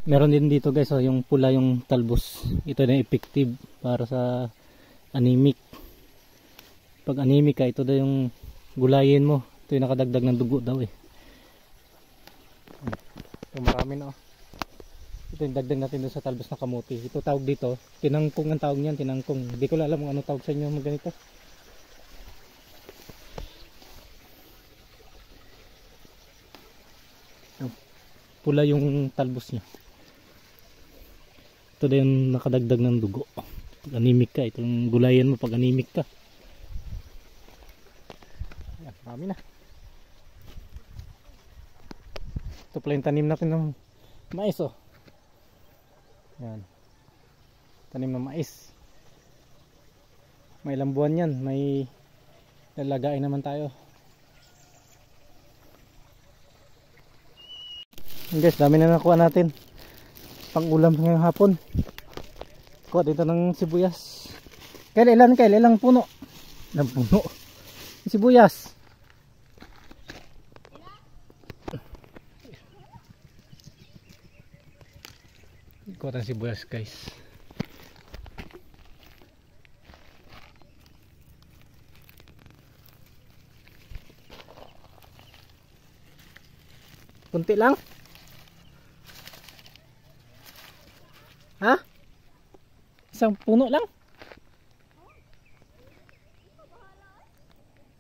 Meron din dito guys, oh, yung pula yung talbos. Ito na effective para sa anemic. Pag anemic ka, ito daw yung gulayin mo. Ito yung nakadagdag ng dugo daw eh. Ito marami na oh. Ito yung dagdag natin doon sa talbos na kamuti. Ito tawag dito, tinangkong ang tawag niyan, tinangkong. Hindi ko alam kung ano tawag sa inyo mga ganito. Pula yung talbos niya. Ito na yung nakadagdag ng dugo. Pag anemic ka, itong gulayan mo pag anemic ka. Ayan, marami na. Ito pala yung tanim natin ng mais oh. Ayan. Tanim ng mais. May ilang buwan yan. May lalagain naman tayo. Guys, dami na nakuha natin. Pang ulam ngayong hapon. Kuha dito ng sibuyas. Kailan puno? Ilang puno? Sibuyas. Kuha ng sibuyas guys. Kunti lang. Ha? Isang puno lang?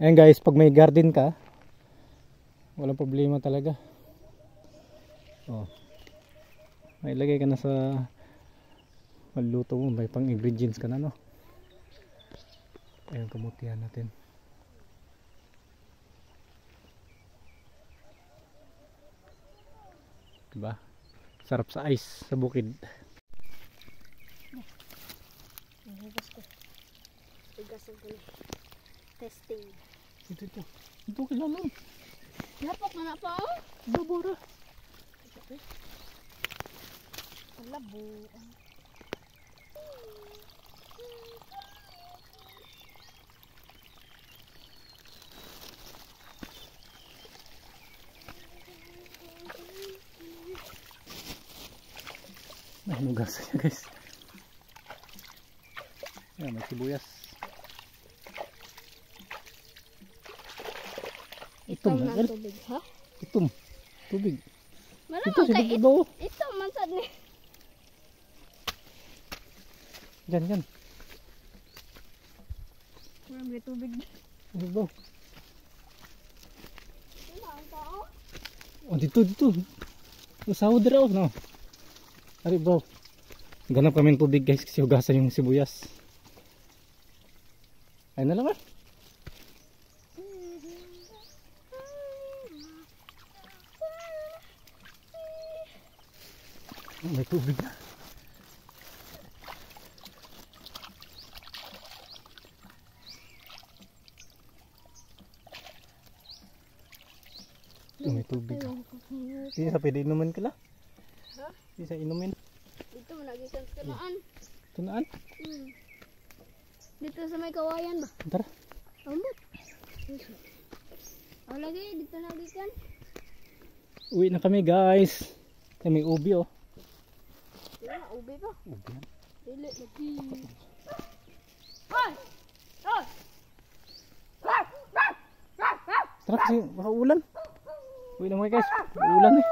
Ayan guys, pag may garden ka, walang problema talaga. Oh. May lagay ka na sa maluto mo, may pang ingredients ka na no. Ayan, kamutihan natin. Diba? Sarap sa ice sa bukid. Tugasan ko na. Testing. Ito kailangan. Lapok na pa oh. Babora. Labo. May nugasan niya guys. Ayan, may sibuyas. Itom na tubig, ha? Itom. Tubig. Malamang Ito, kay ito. Ito, mansad ni. Yan. May tubig. Ano ba? Oh. Oh, dito. Sahod raw, no? Ari bro. Ganap kami ng tubig guys kasi hugasan yung sibuyas. Ayun na lang ah. May tubig na. May tubig. Sige, pwede inumin ka lang. Ha? Isa inumin. Dito mo nagikan sa tunaan. Tunaan? Dito sa may kawayan ba? Tara. Amot. O lagi, dito nagikan. Uwi na kami guys. May ubi oh. Wala, ubi pa. Ubi yan. Dili, lagi. Hoy! Hoy! Tara kasi baka ulan. Uwi na mga guys. Ulan eh.